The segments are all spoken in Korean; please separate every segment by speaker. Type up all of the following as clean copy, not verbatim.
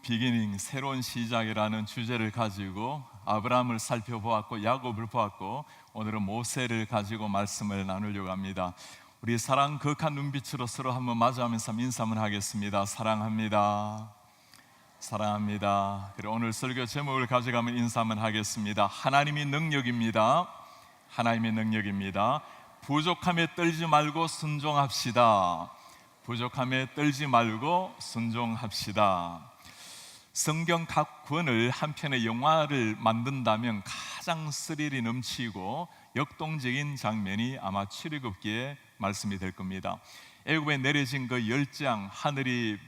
Speaker 1: 비기닝, 새로운 시작이라는 주제를 가지고 아브라함을 살펴보았고 야곱을 보았고 오늘은 모세를 가지고 말씀을 나누려고 합니다. 우리 사랑 거룩한 눈빛으로 서로 한번 마주하면서 인사 한번 하겠습니다. 사랑합니다. 사랑합니다. 그리고 오늘 설교 제목을 가져가면 인사 한번 하겠습니다. 하나님이 능력입니다. 하나님의 능력입니다. 부족함에 떨지 말고 순종합시다. 부족함에 떨지 말고 순종합시다. 성경 각 권을 한 편의 영화를 만든다면 가장 스릴이 넘치고 역동적인 장면이 아마 출애굽기의 말씀이 될 겁니다. 애굽에 내려진 그 10장, 하늘이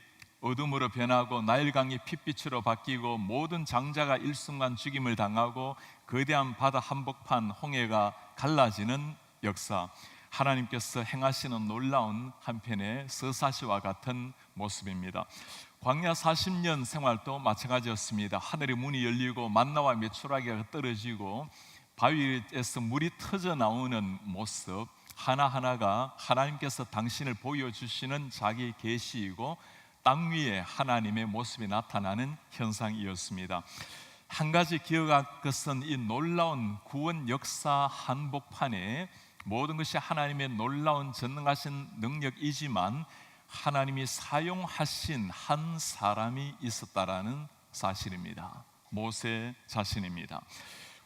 Speaker 1: 어둠으로 변하고 나일강이 핏빛으로 바뀌고 모든 장자가 일순간 죽임을 당하고 거대한 바다 한복판 홍해가 갈라지는 역사, 하나님께서 행하시는 놀라운 한편의 서사시와 같은 모습입니다. 광야 40년 생활도 마찬가지였습니다. 하늘의 문이 열리고 만나와 메추라기가 떨어지고 바위에서 물이 터져 나오는 모습 하나하나가 하나님께서 당신을 보여주시는 자기 계시이고 땅 위에 하나님의 모습이 나타나는 현상이었습니다. 한 가지 기억할 것은 이 놀라운 구원 역사 한복판에 모든 것이 하나님의 놀라운 전능하신 능력이지만 하나님이 사용하신 한 사람이 있었다라는 사실입니다. 모세 자신입니다.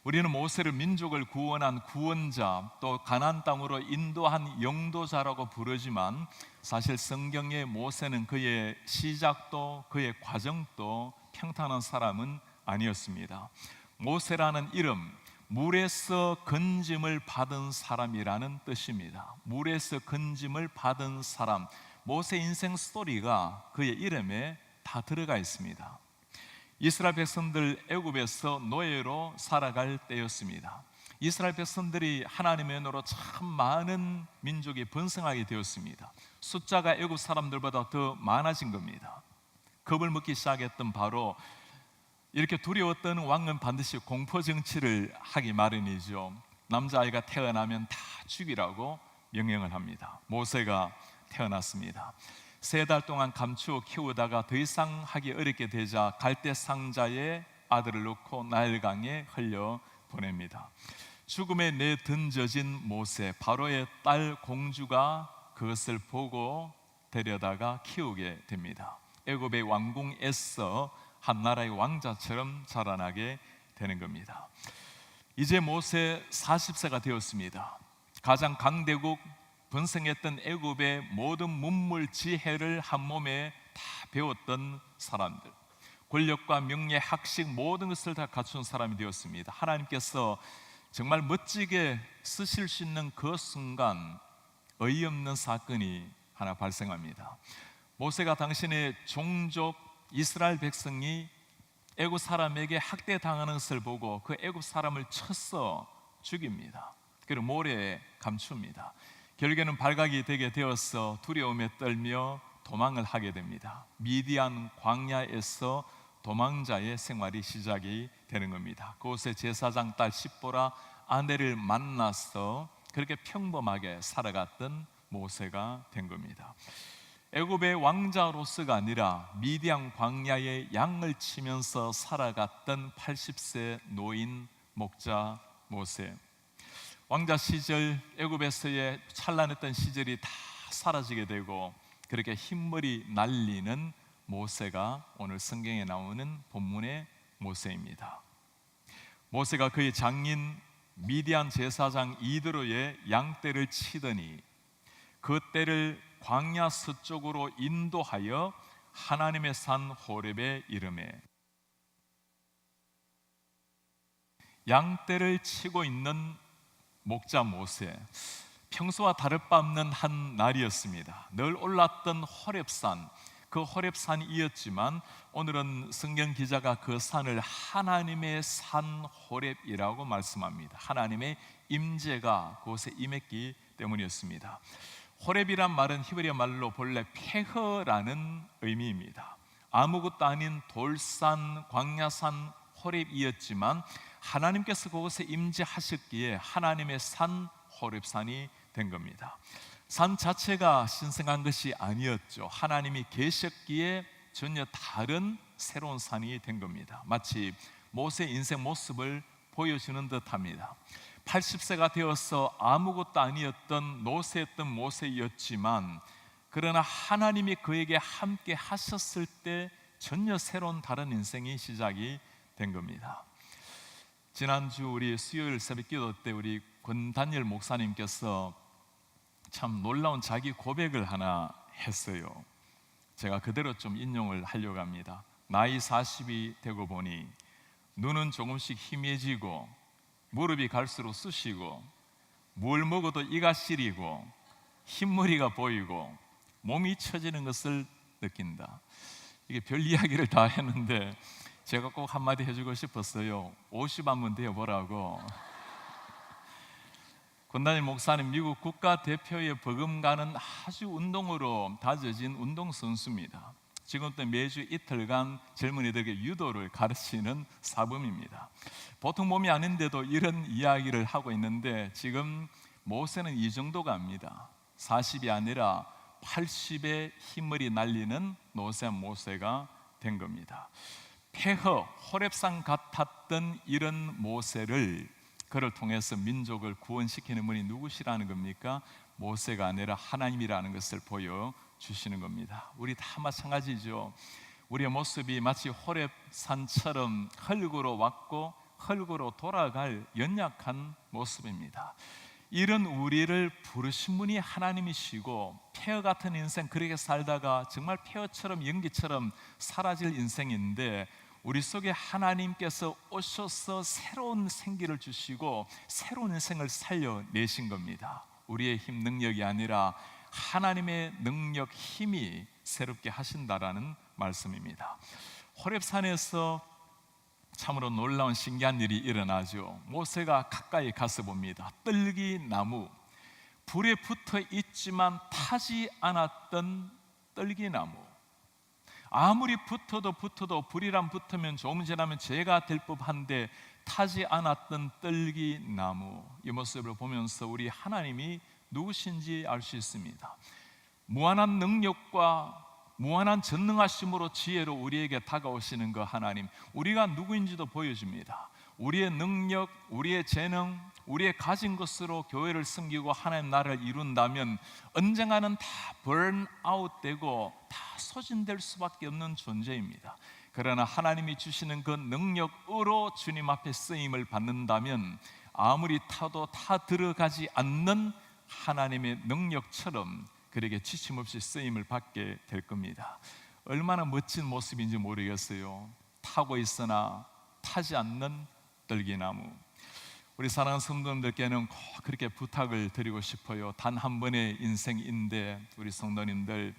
Speaker 1: 우리는 모세를 민족을 구원한 구원자, 또 가나안 땅으로 인도한 영도자라고 부르지만 사실 성경의 모세는 그의 시작도 그의 과정도 평탄한 사람은 아니었습니다. 모세라는 이름, 물에서 건짐을 받은 사람이라는 뜻입니다. 물에서 건짐을 받은 사람, 모세 인생 스토리가 그의 이름에 다 들어가 있습니다. 이스라엘 백성들 애굽에서 노예로 살아갈 때였습니다. 이스라엘 백성들이 하나님의 은혜로 참 많은 민족이 번성하게 되었습니다. 숫자가 애굽 사람들보다 더 많아진 겁니다. 겁을 먹기 시작했던 바로 이렇게 두려웠던 왕은 반드시 공포 정치를 하기 마련이죠. 남자아이가 태어나면 다 죽이라고 명령을 합니다. 모세가 태어났습니다. 3달 동안 감추어 키우다가 더 이상 하기 어렵게 되자 갈대 상자에 아들을 넣고 나일강에 흘려 보냅니다. 죽음에 내던져진 모세, 바로의 딸 공주가 그것을 보고 데려다가 키우게 됩니다. 애굽의 왕궁에서 한 나라의 왕자처럼 자라나게 되는 겁니다. 이제 모세 40세가 되었습니다. 가장 강대국 번성했던 애굽의 모든 문물 지혜를 한 몸에 다 배웠던 사람들, 권력과 명예, 학식 모든 것을 다 갖춘 사람이 되었습니다. 하나님께서 정말 멋지게 쓰실 수 있는 그 순간 어이없는 사건이 하나 발생합니다. 모세가 당신의 종족 이스라엘 백성이 애굽 사람에게 학대당하는 것을 보고 그 애굽 사람을 쳐서 죽입니다. 그리고 모래에 감춥니다. 결국에는 발각이 되게 되어서 두려움에 떨며 도망을 하게 됩니다. 미디안 광야에서 도망자의 생활이 시작이 되는 겁니다. 그곳에 제사장 딸 십보라 아내를 만나서 그렇게 평범하게 살아갔던 모세가 된 겁니다. 애굽의 왕자로서가 아니라 미디안 광야의 양을 치면서 살아갔던 80세 노인 목자 모세. 왕자 시절 애굽에서의 찬란했던 시절이 다 사라지게 되고 그렇게 흰머리 날리는 모세가 오늘 성경에 나오는 본문의 모세입니다. 모세가 그의 장인 미디안 제사장 이드로의 양떼를 치더니 그 떼를 광야 서쪽으로 인도하여 하나님의 산 호렙에 이르매 양떼를 치고 있는 목자 모세, 평소와 다를 바 없는 한 날이었습니다. 늘 올랐던 호렙산, 그 호렙산이었지만 오늘은 성경 기자가 그 산을 하나님의 산 호렙이라고 말씀합니다. 하나님의 임재가 그곳에 임했기 때문이었습니다. 호렙이란 말은 히브리 말로 본래 페허라는 의미입니다. 아무것도 아닌 돌산, 광야산 호렙이었지만 하나님께서 그곳에 임재하셨기에 하나님의 산 호렙산이 된 겁니다. 산 자체가 신성한 것이 아니었죠. 하나님이 계셨기에 전혀 다른 새로운 산이 된 겁니다. 마치 모세의 인생 모습을 보여주는 듯합니다. 80세가 되어서 아무것도 아니었던 노쇠했던 모세였지만, 그러나 하나님이 그에게 함께 하셨을 때 전혀 새로운 다른 인생이 시작이 된 겁니다. 지난주 우리 수요일 새벽기도 때 우리 권단열 목사님께서 참 놀라운 자기 고백을 하나 했어요. 제가 그대로 좀 인용을 하려고 합니다. 나이 40이 되고 보니 눈은 조금씩 희미해지고 무릎이 갈수록 쑤시고 뭘 먹어도 이가 시리고 흰머리가 보이고 몸이 처지는 것을 느낀다. 이게 별 이야기를 다 했는데 제가 꼭 한마디 해주고 싶었어요. 50 한번 되어보라고. 권단일 목사님 미국 국가대표에 버금가는 아주 운동으로 다져진 운동선수입니다. 지금도 매주 이틀간 젊은이들에게 유도를 가르치는 사범입니다. 보통 몸이 아닌데도 이런 이야기를 하고 있는데, 지금 모세는 이 정도가 압니다. 40이 아니라 80의 흰머리 날리는 노쇠한 모세가 된 겁니다. 폐허 호렙산 같았던 이런 모세를, 그를 통해서 민족을 구원시키는 분이 누구시라는 겁니까? 모세가 아니라 하나님이라는 것을 보여주시는 겁니다. 우리 다 마찬가지죠. 우리의 모습이 마치 호렙산처럼 흙으로 왔고 흙으로 돌아갈 연약한 모습입니다. 이런 우리를 부르신 분이 하나님이시고, 폐허 같은 인생 그렇게 살다가 정말 폐허처럼 연기처럼 사라질 인생인데, 우리 속에 하나님께서 오셔서 새로운 생기를 주시고 새로운 인생을 살려내신 겁니다. 우리의 힘 능력이 아니라 하나님의 능력 힘이 새롭게 하신다라는 말씀입니다. 호렙산에서 참으로 놀라운 신기한 일이 일어나죠. 모세가 가까이 가서 봅니다. 떨기나무, 불에 붙어 있지만 타지 않았던 떨기나무. 아무리 붙어도 불이랑 붙으면 조금 지나면 죄가 될 법한데 타지 않았던 떨기나무. 이 모습을 보면서 우리 하나님이 누구신지 알 수 있습니다. 무한한 능력과 무한한 전능하심으로 지혜로 우리에게 다가오시는 그 하나님, 우리가 누구인지도 보여줍니다. 우리의 능력, 우리의 재능, 우리의 가진 것으로 교회를 섬기고 하나님 나라를 이룬다면 언젠가는 다 번아웃 되고 다 소진될 수밖에 없는 존재입니다. 그러나 하나님이 주시는 그 능력으로 주님 앞에 쓰임을 받는다면 아무리 타도 타 들어가지 않는 하나님의 능력처럼 그에게 지침없이 쓰임을 받게 될 겁니다. 얼마나 멋진 모습인지 모르겠어요. 타고 있으나 타지 않는 떨기나무. 우리 사랑하는 성도님들께는 꼭 그렇게 부탁을 드리고 싶어요. 단 한 번의 인생인데 우리 성도님들,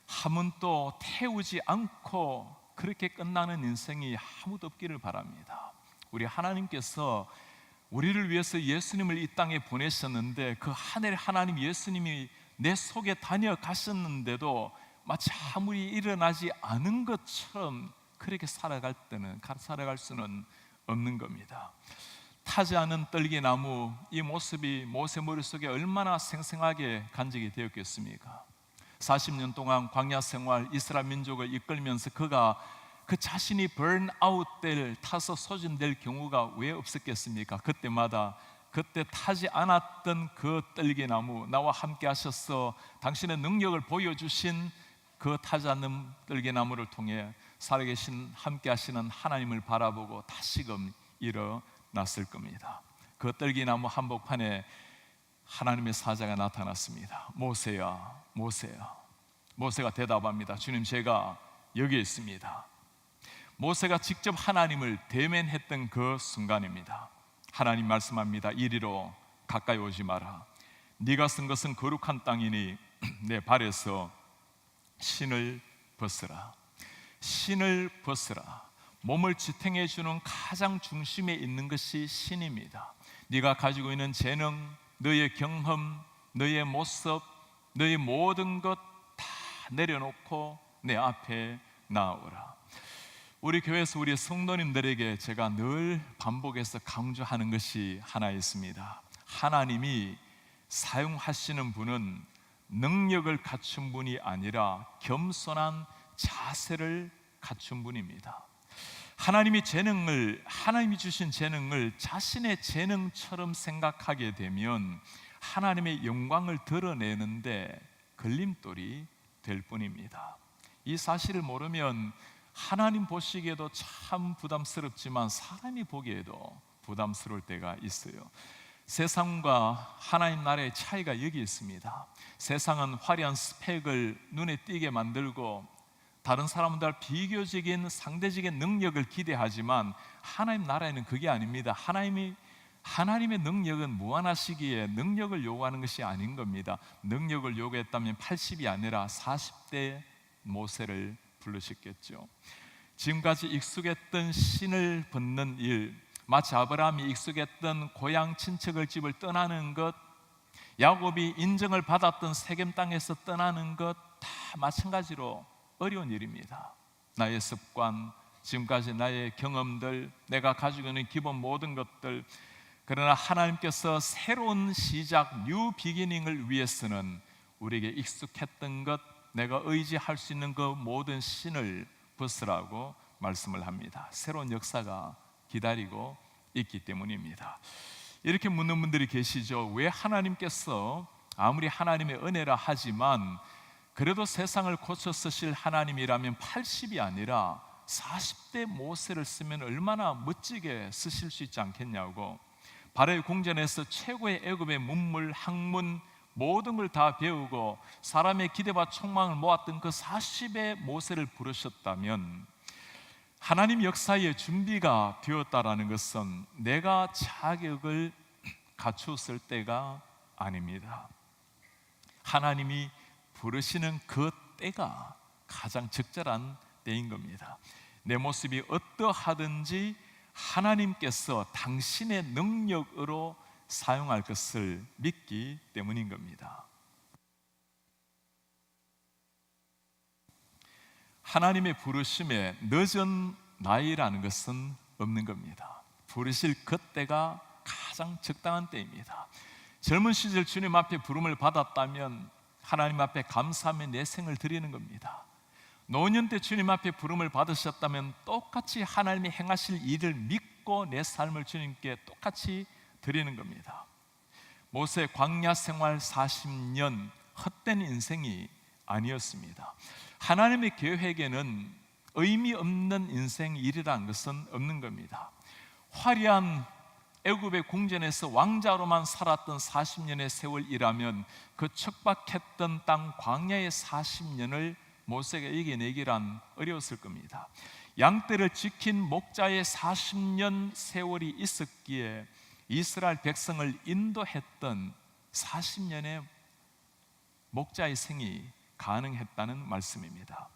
Speaker 1: 한 번도 태우지 않고 그렇게 끝나는 인생이 아무도 없기를 바랍니다. 우리 하나님께서 우리를 위해서 예수님을 이 땅에 보내셨는데, 그 하늘 하나님 예수님이 내 속에 다녀가셨는데도 마치 아무리 일어나지 않은 것처럼 그렇게 살아갈 수는 없는 겁니다. 타지 않은 떨기나무, 이 모습이 모세 머릿속에 얼마나 생생하게 간직이 되었겠습니까? 40년 동안 광야 생활 이스라엘 민족을 이끌면서 그가 그 자신이 번아웃 될, 타서 소진될 경우가 왜 없었겠습니까? 그때 타지 않았던 그 떨기나무, 나와 함께 하셔서 당신의 능력을 보여주신 그 타지 않는 떨기나무를 통해 살아계신 함께 하시는 하나님을 바라보고 다시금 일어났을 겁니다. 그 떨기나무 한복판에 하나님의 사자가 나타났습니다. 모세야, 모세야. 모세가 대답합니다. 주님, 제가 여기 있습니다. 모세가 직접 하나님을 대면했던 그 순간입니다. 하나님 말씀합니다. 이리로 가까이 오지 마라. 네가 쓴 것은 거룩한 땅이니 내 발에서 신을 벗으라. 신을 벗으라. 몸을 지탱해 주는 가장 중심에 있는 것이 신입니다. 네가 가지고 있는 재능, 너의 경험, 너의 모습, 너의 모든 것 다 내려놓고 내 앞에 나오라. 우리 교회에서 우리 성도님들에게 제가 늘 반복해서 강조하는 것이 하나 있습니다. 하나님이 사용하시는 분은 능력을 갖춘 분이 아니라 겸손한 자세를 갖춘 분입니다. 하나님이 주신 재능을 자신의 재능처럼 생각하게 되면 하나님의 영광을 드러내는데 걸림돌이 될 뿐입니다. 이 사실을 모르면 하나님 보시기에도 참 부담스럽지만 사람이 보기에도 부담스러울 때가 있어요. 세상과 하나님 나라의 차이가 여기 있습니다. 세상은 화려한 스펙을 눈에 띄게 만들고 다른 사람들과 비교적인 상대적인 능력을 기대하지만 하나님 나라에는 그게 아닙니다. 하나님의 능력은 무한하시기에 능력을 요구하는 것이 아닌 겁니다. 능력을 요구했다면 80이 아니라 40대 모세를 부르셨겠죠. 지금까지 익숙했던 신을 벗는 일, 마치 아브라함이 익숙했던 고향 친척을 집을 떠나는 것, 야곱이 인정을 받았던 세겜 땅에서 떠나는 것, 다 마찬가지로 어려운 일입니다. 나의 습관, 지금까지 나의 경험들, 내가 가지고 있는 기본 모든 것들, 그러나 하나님께서 새로운 시작, 뉴 비기닝을 위해서는 우리에게 익숙했던 것, 내가 의지할 수 있는 그 모든 신을 벗으라고 말씀을 합니다. 새로운 역사가 기다리고 있기 때문입니다. 이렇게 묻는 분들이 계시죠. 왜 하나님께서 아무리 하나님의 은혜라 하지만 그래도 세상을 고쳐 쓰실 하나님이라면 80이 아니라 40대 모세를 쓰면 얼마나 멋지게 쓰실 수 있지 않겠냐고, 바로의 궁전에서 최고의 애굽의 문물, 학문 모든 걸 다 배우고 사람의 기대와 촉망을 모았던 그 40의 모세를 부르셨다면 하나님 역사의 준비가 되었다라는 것은 내가 자격을 갖추었을 때가 아닙니다. 하나님이 부르시는 그 때가 가장 적절한 때인 겁니다. 내 모습이 어떠하든지 하나님께서 당신의 능력으로 사용할 것을 믿기 때문인 겁니다. 하나님의 부르심에 늦은 나이라는 것은 없는 겁니다. 부르실 그때가 가장 적당한 때입니다. 젊은 시절 주님 앞에 부름을 받았다면 하나님 앞에 감사하며 내 생을 드리는 겁니다. 노년 때 주님 앞에 부름을 받으셨다면 똑같이 하나님이 행하실 일을 믿고 내 삶을 주님께 똑같이 드리는 겁니다. 모세 광야 생활 40년 헛된 인생이 아니었습니다. 하나님의 계획에는 의미 없는 인생 일이라는 것은 없는 겁니다. 화려한 애굽의 궁전에서 왕자로만 살았던 40년의 세월이라면 그 척박했던 땅 광야의 40년을 모세가 이겨내기란 어려웠을 겁니다. 양떼를 지킨 목자의 40년 세월이 있었기에 이스라엘 백성을 인도했던 40년의 목자의 생이 가능했다는 말씀입니다.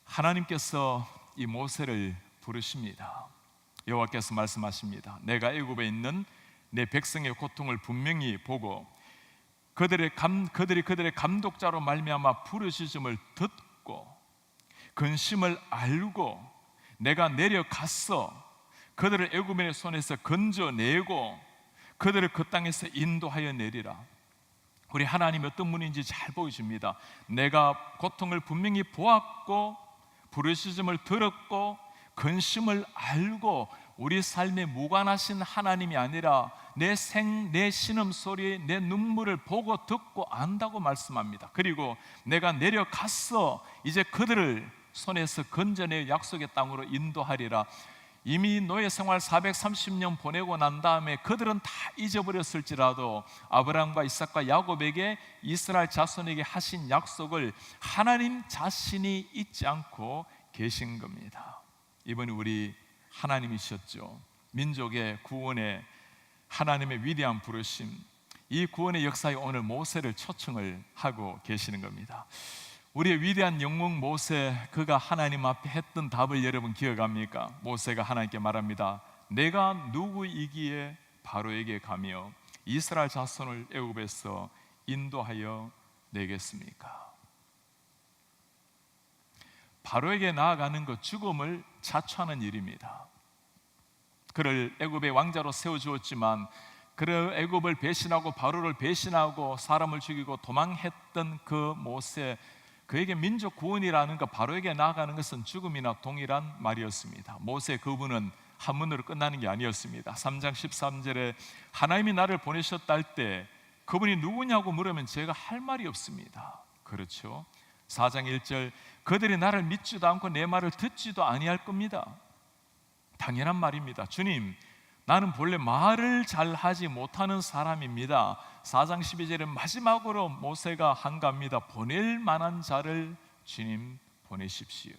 Speaker 1: 하나님께서 이 모세를 부르십니다. 여호와께서 말씀하십니다. 내가 애굽에 있는 내 백성의 고통을 분명히 보고 그들이 그들의 감독자로 말미암아 부르짖음을 듣고 근심을 알고 내가 내려갔어 그들을 애굽인의 손에서 건져내고 그들을 그 땅에서 인도하여 내리라. 우리 하나님이 어떤 분인지 잘 보여줍니다. 내가 고통을 분명히 보았고 부르짖음을 들었고 근심을 알고 우리 삶에 무관하신 하나님이 아니라 내 신음소리, 내 눈물을 보고 듣고 안다고 말씀합니다. 그리고 내가 내려갔어 이제 그들을 손에서 건져내 약속의 땅으로 인도하리라. 이미 노예 생활 430년 보내고 난 다음에 그들은 다 잊어버렸을지라도 아브라함과 이삭과 야곱에게 이스라엘 자손에게 하신 약속을 하나님 자신이 잊지 않고 계신 겁니다. 이번에 우리 하나님이셨죠. 민족의 구원에 하나님의 위대한 부르심, 이 구원의 역사에 오늘 모세를 초청을 하고 계시는 겁니다. 우리의 위대한 영웅 모세, 그가 하나님 앞에 했던 답을 여러분 기억합니까? 모세가 하나님께 말합니다. 내가 누구이기에 바로에게 가며 이스라엘 자손을 애굽에서 인도하여 내겠습니까? 바로에게 나아가는 것, 죽음을 자초하는 일입니다. 그를 애굽의 왕자로 세워주었지만 그를 애굽을 배신하고 바로를 배신하고 사람을 죽이고 도망했던 그 모세, 그에게 민족 구원이라는 것, 바로에게 나아가는 것은 죽음이나 동일한 말이었습니다. 모세 그분은 한문으로 끝나는 게 아니었습니다. 3장 13절에 하나님이 나를 보내셨다 할 때 그분이 누구냐고 물으면 제가 할 말이 없습니다. 그렇죠? 4장 1절 그들이 나를 믿지도 않고 내 말을 듣지도 아니할 겁니다. 당연한 말입니다. 주님, 나는 본래 말을 잘 하지 못하는 사람입니다. 4장 12절에 마지막으로 모세가 한갑니다. 보낼 만한 자를 주님 보내십시오.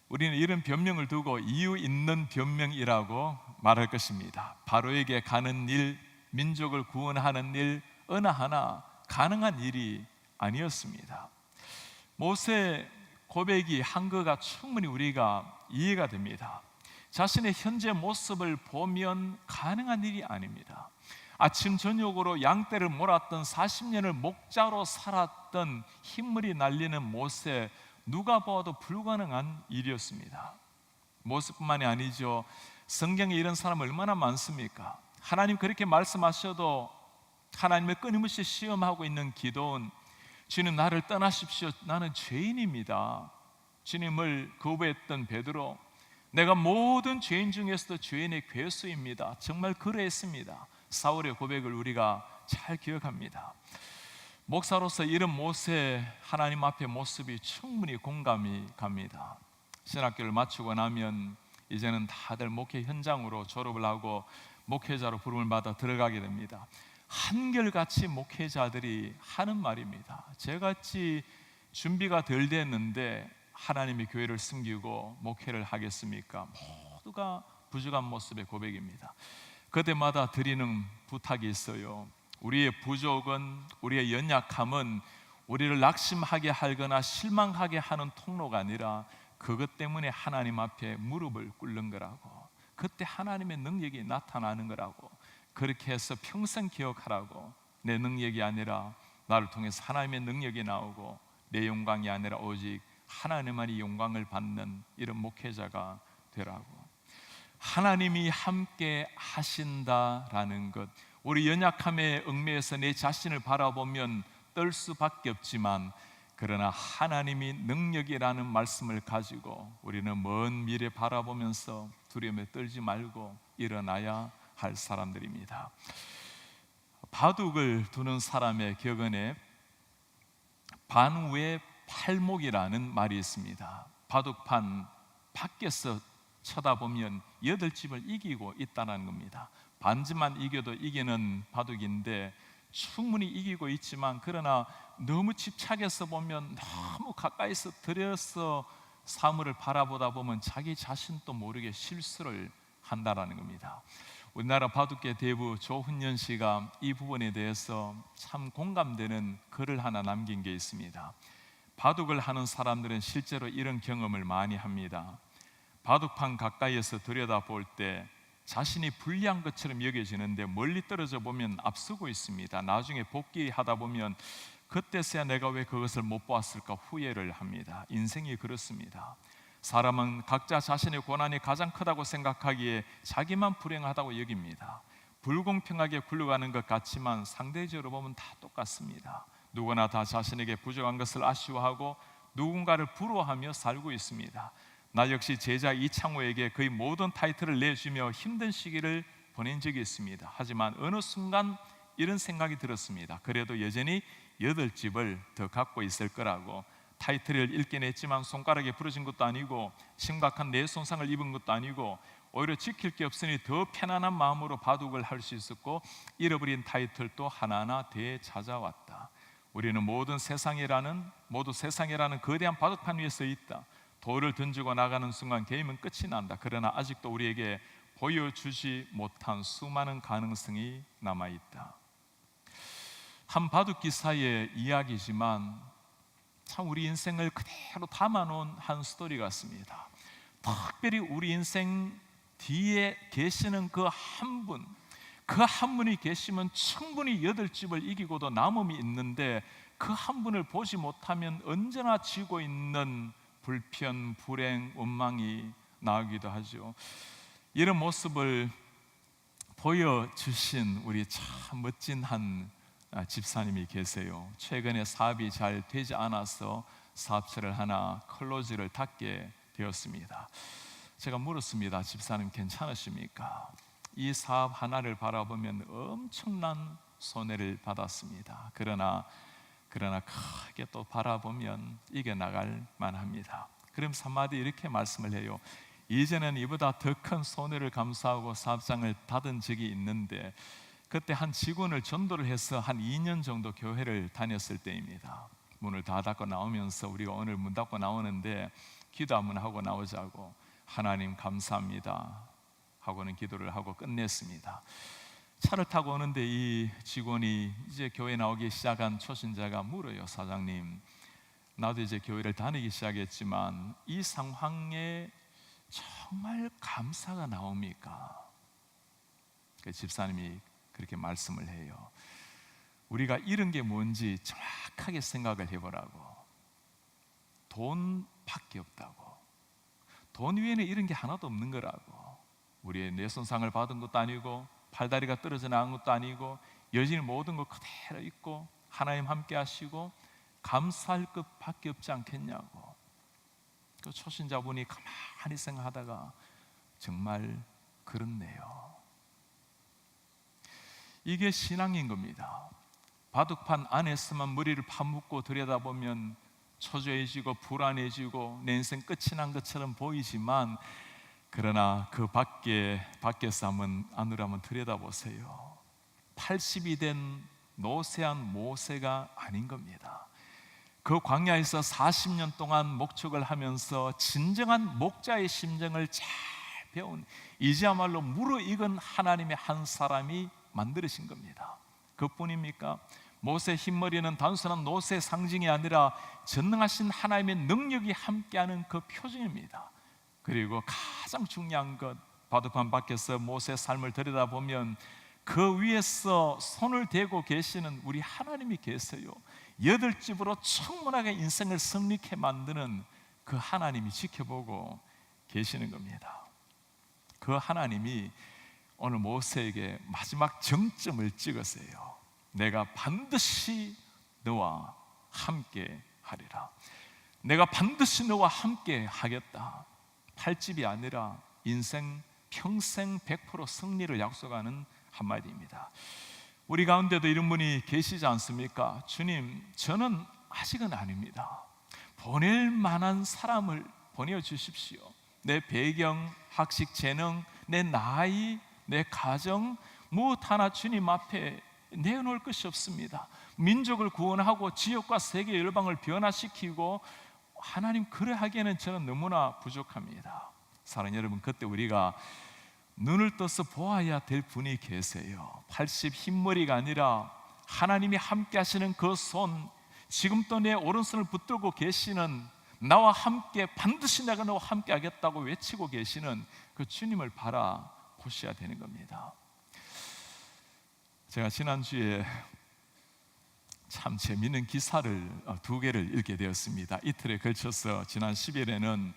Speaker 1: 우리는 이런 변명을 두고 이유 있는 변명이라고 말할 것입니다. 바로에게 가는 일, 민족을 구원하는 일 어느 하나 가능한 일이 아니었습니다. 모세 고백이 한 거가 충분히 우리가 이해가 됩니다. 자신의 현재 모습을 보면 가능한 일이 아닙니다. 아침 저녁으로 양떼를 몰았던 40년을 목자로 살았던 흰물이 날리는 모세, 누가 보아도 불가능한 일이었습니다. 모세뿐만이 아니죠. 성경에 이런 사람 얼마나 많습니까? 하나님 그렇게 말씀하셔도 하나님을 끊임없이 시험하고 있는 기도원, 주님 나를 떠나십시오, 나는 죄인입니다. 주님을 거부했던 베드로, 내가 모든 죄인 중에서도 죄인의 괴수입니다. 정말 그러했습니다. 사울의 고백을 우리가 잘 기억합니다. 목사로서 이런 모세 하나님 앞의 모습이 충분히 공감이 갑니다. 신학교를 마치고 나면 이제는 다들 목회 현장으로 졸업을 하고 목회자로 부름을 받아 들어가게 됩니다. 한결같이 목회자들이 하는 말입니다. 저같이 준비가 덜 됐는데 하나님의 교회를 섬기고 목회를 하겠습니까? 모두가 부족한 모습의 고백입니다. 그때마다 드리는 부탁이 있어요. 우리의 부족은, 우리의 연약함은 우리를 낙심하게 하거나 실망하게 하는 통로가 아니라 그것 때문에 하나님 앞에 무릎을 꿇는 거라고, 그때 하나님의 능력이 나타나는 거라고, 그렇게 해서 평생 기억하라고. 내 능력이 아니라 나를 통해서 하나님의 능력이 나오고 내 영광이 아니라 오직 하나님만이 영광을 받는 이런 목회자가 되라고. 하나님이 함께 하신다라는 것, 우리 연약함에 얽매여서 내 자신을 바라보면 떨 수밖에 없지만, 그러나 하나님이 능력이라는 말씀을 가지고 우리는 먼 미래 바라보면서 두려움에 떨지 말고 일어나야 할 사람들입니다. 바둑을 두는 사람의 격언에 반우의 팔목이라는 말이 있습니다. 바둑판 밖에서 쳐다보면 8집을 이기고 있다는 겁니다. 반지만 이겨도 이기는 바둑인데 충분히 이기고 있지만, 그러나 너무 집착해서 보면, 너무 가까이서 들여서 사물을 바라보다 보면 자기 자신도 모르게 실수를 한다라는 겁니다. 우리나라 바둑계 대부 조훈현 씨가 이 부분에 대해서 참 공감되는 글을 하나 남긴 게 있습니다. 바둑을 하는 사람들은 실제로 이런 경험을 많이 합니다. 바둑판 가까이에서 들여다볼 때 자신이 불리한 것처럼 여겨지는데 멀리 떨어져 보면 앞서고 있습니다. 나중에 복귀하다 보면 그때서야 내가 왜 그것을 못 보았을까 후회를 합니다. 인생이 그렇습니다. 사람은 각자 자신의 고난이 가장 크다고 생각하기에 자기만 불행하다고 여깁니다. 불공평하게 굴러가는 것 같지만 상대적으로 보면 다 똑같습니다. 누구나 다 자신에게 부족한 것을 아쉬워하고 누군가를 부러워하며 살고 있습니다. 나 역시 제자 이창호에게 거의 모든 타이틀을 내주며 힘든 시기를 보낸 적이 있습니다. 하지만 어느 순간 이런 생각이 들었습니다. 그래도 여전히 8집을 더 갖고 있을 거라고. 타이틀을 읽긴 했지만 손가락에 부러진 것도 아니고 심각한 뇌 손상을 입은 것도 아니고, 오히려 지킬 게 없으니 더 편안한 마음으로 바둑을 할 수 있었고 잃어버린 타이틀도 하나하나 되찾아왔다. 우리는 모두 세상이라는 거대한 바둑판 위에 서 있다. 돌을 던지고 나가는 순간 게임은 끝이 난다. 그러나 아직도 우리에게 보여주지 못한 수많은 가능성이 남아있다. 한 바둑 기사의 이야기지만 참 우리 인생을 그대로 담아놓은 한 스토리 같습니다. 특별히 우리 인생 뒤에 계시는 그 한 분, 그 한 분이 계시면 충분히 8집을 이기고도 남음이 있는데, 그 한 분을 보지 못하면 언제나 지고 있는 불편, 불행, 원망이 나오기도 하죠. 이런 모습을 보여주신 우리 참 멋진 한 집사님이 계세요. 최근에 사업이 잘 되지 않아서 사업체를 하나 클로즈를 닫게 되었습니다. 제가 물었습니다. 집사님 괜찮으십니까? 이 사업 하나를 바라보면 엄청난 손해를 받았습니다. 그러나 크게 또 바라보면 이겨나갈 만합니다. 그러면서 한마디 이렇게 말씀을 해요. 이제는 이보다 더 큰 손해를 감수하고 사업장을 닫은 적이 있는데, 그때 한 직원을 전도를 해서 한 2년 정도 교회를 다녔을 때입니다. 문을 다 닫고 나오면서 우리가 오늘 문 닫고 나오는데 기도 한번 하고 나오자고, 하나님 감사합니다 하고는 기도를 하고 끝냈습니다. 차를 타고 오는데 이 직원이 이제 교회 나오기 시작한 초신자가 물어요. 사장님, 나도 이제 교회를 다니기 시작했지만 이 상황에 정말 감사가 나옵니까? 그 집사님이 그렇게 말씀을 해요. 우리가 잃은 게 뭔지 정확하게 생각을 해보라고. 돈밖에 없다고. 돈 위에는 잃은 게 하나도 없는 거라고. 우리의 뇌손상을 받은 것도 아니고 팔다리가 떨어져 나간 것도 아니고 여전히 모든 것 그대로 있고 하나님 함께 하시고 감사할 것밖에 없지 않겠냐고. 그 초신자분이 가만히 생각하다가 정말 그렇네요. 이게 신앙인 겁니다. 바둑판 안에서만 머리를 파묻고 들여다보면 초조해지고 불안해지고 내 인생 끝이 난 것처럼 보이지만, 그러나 그 밖에서 안으로 한번 들여다보세요. 80이 된 노쇠한 모세가 아닌 겁니다. 그 광야에서 40년 동안 목축을 하면서 진정한 목자의 심정을 잘 배운, 이제야말로 무르익은 하나님의 한 사람이 만들으신 겁니다. 그뿐입니까? 모세 흰머리는 단순한 노쇠 상징이 아니라 전능하신 하나님의 능력이 함께하는 그 표징입니다. 그리고 가장 중요한 것, 바둑판 밖에서 모세의 삶을 들여다보면 그 위에서 손을 대고 계시는 우리 하나님이 계세요. 8집으로 충분하게 인생을 성립해 만드는 그 하나님이 지켜보고 계시는 겁니다. 그 하나님이 오늘 모세에게 마지막 정점을 찍으세요. 내가 반드시 너와 함께 하리라. 내가 반드시 너와 함께 하겠다. 8집이 아니라 인생 평생 100% 승리를 약속하는 한마디입니다. 우리 가운데도 이런 분이 계시지 않습니까? 주님, 저는 아직은 아닙니다. 보낼 만한 사람을 보내주십시오. 내 배경, 학식, 재능, 내 나이, 내 가정 무엇 하나 주님 앞에 내어놓을 것이 없습니다. 민족을 구원하고 지역과 세계 열방을 변화시키고 하나님 그래 하기에는 저는 너무나 부족합니다. 사랑하는 여러분, 그때 우리가 눈을 떠서 보아야 될 분이 계세요. 80 흰머리가 아니라 하나님이 함께 하시는 그 손, 지금도 내 오른손을 붙들고 계시는, 나와 함께 반드시 내가 너와 함께 하겠다고 외치고 계시는 그 주님을 바라보셔야 되는 겁니다. 제가 지난주에 참 재미있는 기사를 2개를 읽게 되었습니다. 이틀에 걸쳐서 지난 10일에는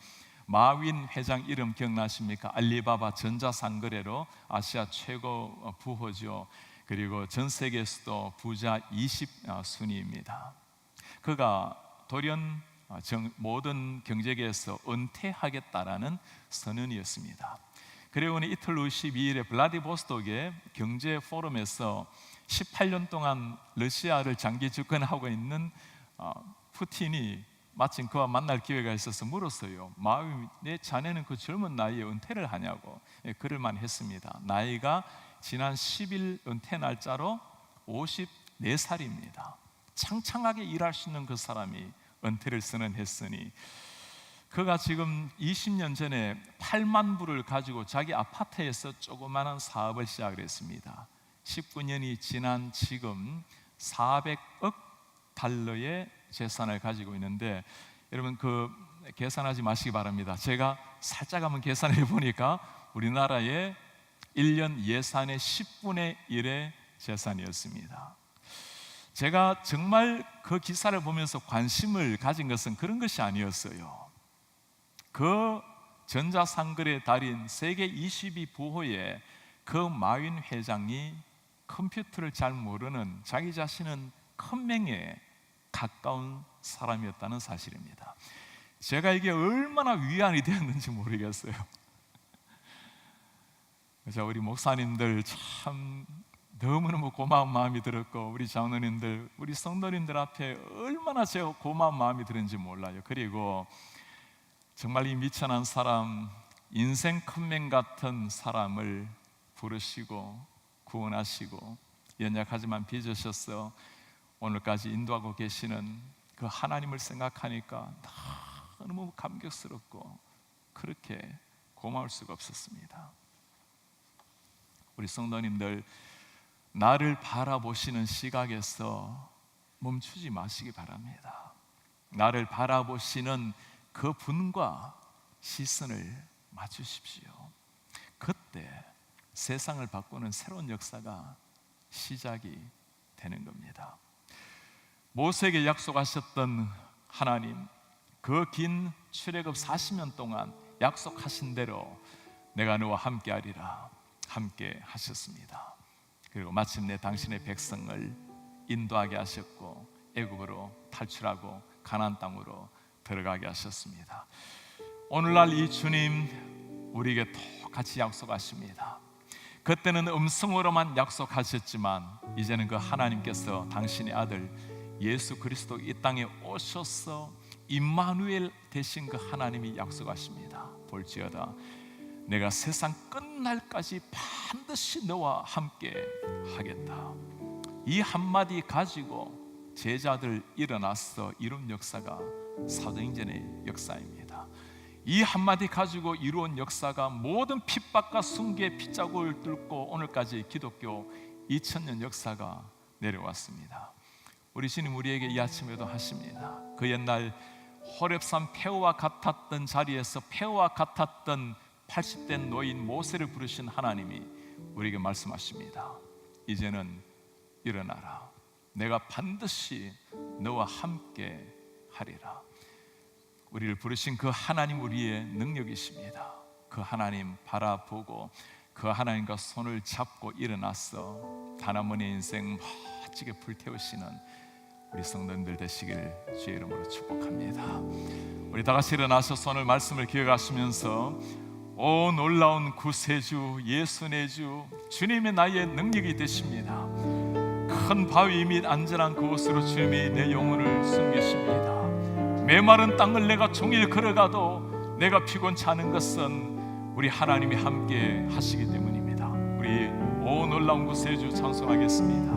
Speaker 1: 마윈 회장 이름 기억나십니까? 알리바바 전자상거래로 아시아 최고 부호죠. 그리고 전 세계에서도 부자 20순위입니다. 그가 돌연 모든 경제계에서 은퇴하겠다라는 선언이었습니다. 그리고 이틀 후 12일에 블라디보스톡의 경제 포럼에서 18년 동안 러시아를 장기 집권하고 있는 푸틴이 마침 그와 만날 기회가 있어서 물었어요. 마윈, 내 자네는 그 젊은 나이에 은퇴를 하냐고. 그럴만 했습니다. 나이가 지난 10일 은퇴 날짜로 54살입니다. 창창하게 일할 수 있는 그 사람이 은퇴를 선언했으니, 그가 지금 20년 전에 8만 불을 가지고 자기 아파트에서 조그마한 사업을 시작을 했습니다. 19년이 지난 지금 400억 달러의 재산을 가지고 있는데, 여러분 그 계산하지 마시기 바랍니다. 제가 살짝 한번 계산해 보니까 우리나라의 1년 예산의 10분의 1의 재산이었습니다. 제가 정말 그 기사를 보면서 관심을 가진 것은 그런 것이 아니었어요. 그 전자상거래 달인 세계 22 부호의 그 마윈 회장이 컴퓨터를 잘 모르는 자기 자신은 컴맹에 가까운 사람이었다는 사실입니다. 제가 이게 얼마나 위안이 되었는지 모르겠어요. 그래서 우리 목사님들 참 너무너무 고마운 마음이 들었고, 우리 장로님들, 우리 성도님들 앞에 얼마나 제가 고마운 마음이 들었는지 몰라요. 그리고 정말 이 미천한 사람, 인생 컴맹 같은 사람을 부르시고 구원하시고 연약하지만 빚으셔서 오늘까지 인도하고 계시는 그 하나님을 생각하니까 너무 감격스럽고 그렇게 고마울 수가 없었습니다. 우리 성도님들, 나를 바라보시는 시각에서 멈추지 마시기 바랍니다. 나를 바라보시는 그 분과 시선을 맞추십시오. 그때 세상을 바꾸는 새로운 역사가 시작이 되는 겁니다. 모세에게 약속하셨던 하나님, 그 긴 출애굽 40년 동안 약속하신 대로 내가 너와 함께하리라 함께 하셨습니다. 그리고 마침내 당신의 백성을 인도하게 하셨고 애굽으로 탈출하고 가나안 땅으로 들어가게 하셨습니다. 오늘날 이 주님 우리에게 똑같이 약속하십니다. 그때는 음성으로만 약속하셨지만 이제는 그 하나님께서 당신의 아들 예수 그리스도 이 땅에 오셔서 임마누엘 되신 그 하나님이 약속하십니다. 볼지어다 내가 세상 끝날까지 반드시 너와 함께 하겠다. 이 한마디 가지고 제자들 일어나서 이룬 역사가 사도행전의 역사입니다. 이 한마디 가지고 이루은 역사가 모든 핍박과 순교의 핏자국을 뚫고 오늘까지 기독교 2000년 역사가 내려왔습니다. 우리 주님 우리에게 이 아침에도 하십니다. 그 옛날 호렙산 폐허와 같았던 자리에서 폐허와 같았던 80대 노인 모세를 부르신 하나님이 우리에게 말씀하십니다. 이제는 일어나라. 내가 반드시 너와 함께 하리라. 우리를 부르신 그 하나님 우리의 능력이십니다. 그 하나님 바라보고 그 하나님과 손을 잡고 일어나서 단 한 번의 인생 멋지게 불태우시는 우리 성도님들 되시길 주의 이름으로 축복합니다. 우리 다 같이 일어나서 손을 말씀을 기억하시면서 오 놀라운 구세주 예수 내 주 주님의 나의 능력이 되십니다. 큰 바위 및 안전한 그곳으로 주님이 내 영혼을 숨기십니다. 메마른 땅을 내가 종일 걸어가도 내가 피곤치 않은 것은 우리 하나님이 함께 하시기 때문입니다. 우리 오 놀라운 구세주 찬송하겠습니다.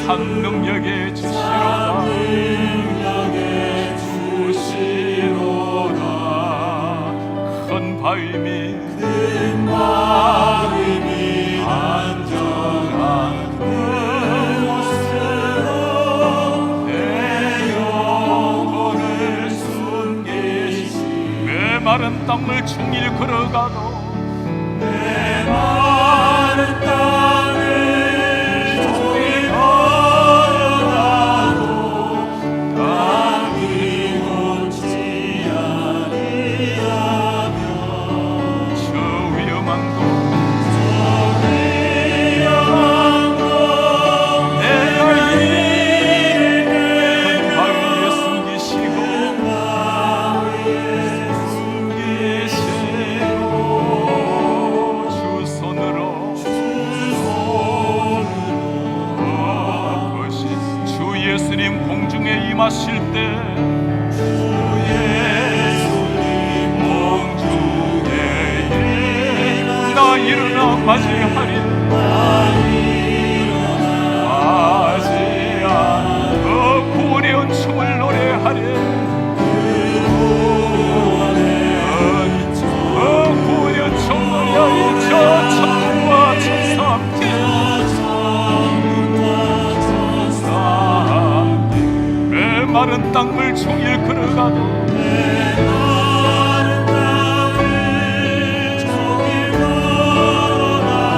Speaker 1: 참 능력에 주시로다. 큰 바위 및 안전한 그곳으로 내 영혼을 숨기시. 메마른 땅을 종일 걸어가도 메마른 땅을 임하실 때 주 예수님 공중에 나 일어나 맞이하리. 맞이한 그 구원의 은총을 노래하리. 그 구원의 은총 노래하리. 저 천국과 천사 함께 메마른 땅을 종일 걸어가도 메마른 땅을 종일 걸어가도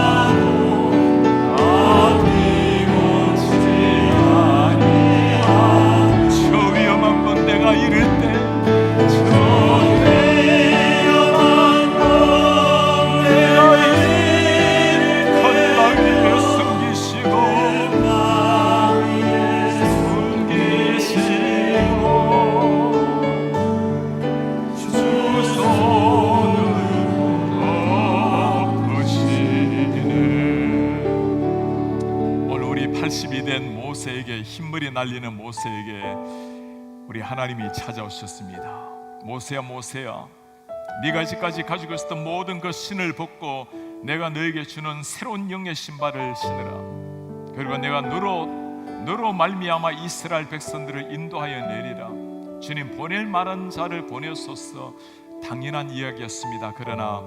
Speaker 1: 핏물이 날리는 모세에게 우리 하나님이 찾아오셨습니다. 모세야, 모세야, 네가 이제까지 가지고 있었던 모든 그 신을 벗고 내가 너에게 주는 새로운 영의 신발을 신으라. 그리고 내가 너로 말미암아 이스라엘 백성들을 인도하여 내리라. 주님, 보낼 만한 자를 보내소서. 당연한 이야기였습니다. 그러나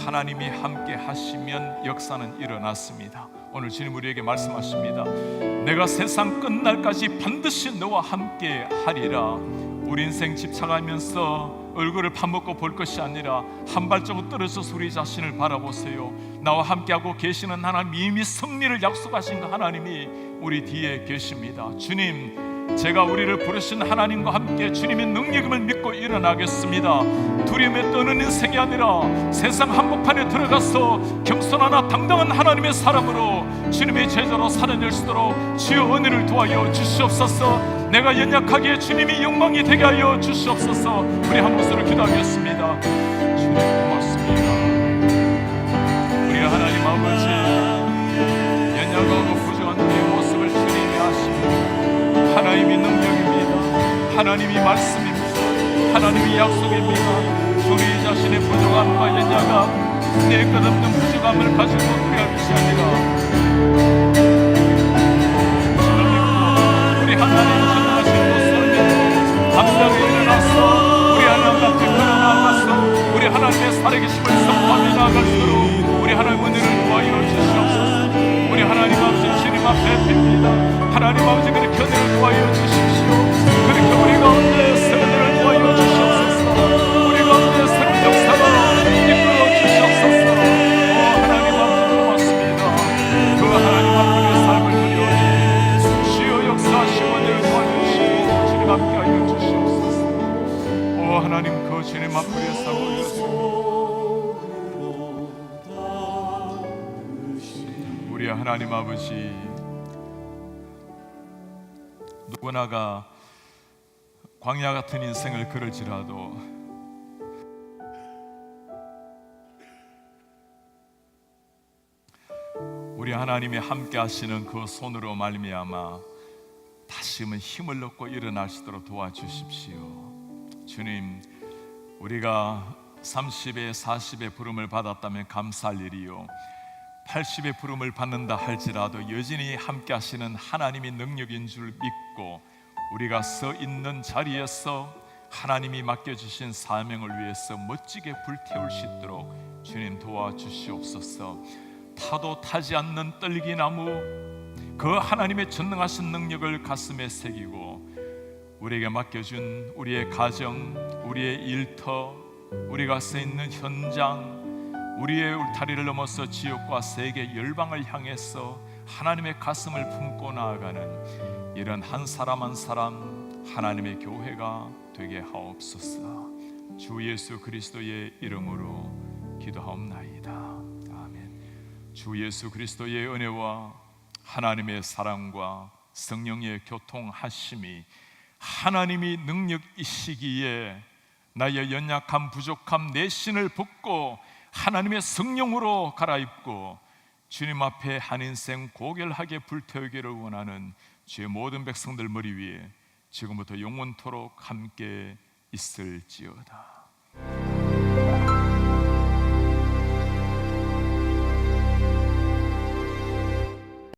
Speaker 1: 하나님이 함께 하시면 역사는 일어났습니다. 오늘 주님 우리에게 말씀하십니다. 내가 세상 끝날까지 반드시 너와 함께 하리라. 우리 인생 집착하면서 얼굴을 파묻고 볼 것이 아니라 한 발자국 떨어져서 우리 자신을 바라보세요. 나와 함께하고 계시는 하나님, 이미 승리를 약속하신 그 하나님이 우리 뒤에 계십니다. 주님, 제가 우리를 부르신 하나님과 함께 주님의 능력임을 믿고 일어나겠습니다. 두려움에 떠는 인생이 아니라 세상 한복판에 들어가서 겸손하나 당당한 하나님의 사람으로 주님의 제자로 살아낼 수 있도록 주여 은혜를 도하여 주시옵소서. 내가 연약하기에 주님이 영광이 되게 하여 주시옵소서. 우리 한 목소리로 기도하겠습니다. 주님 고맙습니다. 우리 하나님 아버지, 연약하고 부족한 우리의 모습을 주님이 아십니다. 하나님이 능력입니다. 하나님이 말씀입니다. 하나님이 약속입니다. 우리 자신의 부족함과 연약함, 내 끝없는 부족함을 가지고 그럴 것이 아니라 우리 하나님 전능하신 모습에 당당히 일어나서 우리 하나님 앞에 걸어나가서 우리 하나님의 살아계심을 선포하며 나아갈수록 우리 하나님 은혜를 도하여 주시옵소서. 우리 하나님 아버지 주님 앞에 빕니다. 하나님 아버지 그렇게 은혜를 도하여 주십시오. 그렇게 우리 가운데 새로운 은혜를 도하여 주시옵소서. 우리 가운데 새로운 역사를 이끌어 주시옵소서. 하나님 아버지 고맙습니다. 그 하나님 앞에 삶을 드려 주여 역사하시고 은혜를 도와주시고 주님 함께하여 주시옵소서. 하나님 그 주님 앞에 삶을 우리 하나님 아버지, 누구나가 광야 같은 인생을 걸을지라도 우리 하나님이 함께 하시는 그 손으로 말미암아 다시금 힘을 얻고 일어날 수 있도록 도와주십시오. 주님, 우리가 30에 40의 부름을 받았다면 감사할 일이요 80의 부름을 받는다 할지라도 여전히 함께 하시는 하나님의 능력인 줄 믿고 우리가 서 있는 자리에서 하나님이 맡겨주신 사명을 위해서 멋지게 불태울 수 있도록 주님 도와주시옵소서. 타도 타지 않는 떨기나무, 그 하나님의 전능하신 능력을 가슴에 새기고 우리에게 맡겨준 우리의 가정, 우리의 일터, 우리가 서 있는 현장, 우리의 울타리를 넘어서 지역과 세계 열방을 향해서 하나님의 가슴을 품고 나아가는 이런 한 사람 한 사람 하나님의 교회가 되게 하옵소서. 주 예수 그리스도의 이름으로 기도하옵나이다. 아멘. 주 예수 그리스도의 은혜와 하나님의 사랑과 성령의 교통하심이 하나님이 능력이시기에 나의 연약함, 부족함, 내 신을 벗고 하나님의 성령으로 갈아입고 주님 앞에 한 인생 고결하게 불태우기를 원하는 주의 모든 백성들 머리 위에 지금부터 영원토록 함께 있을지어다.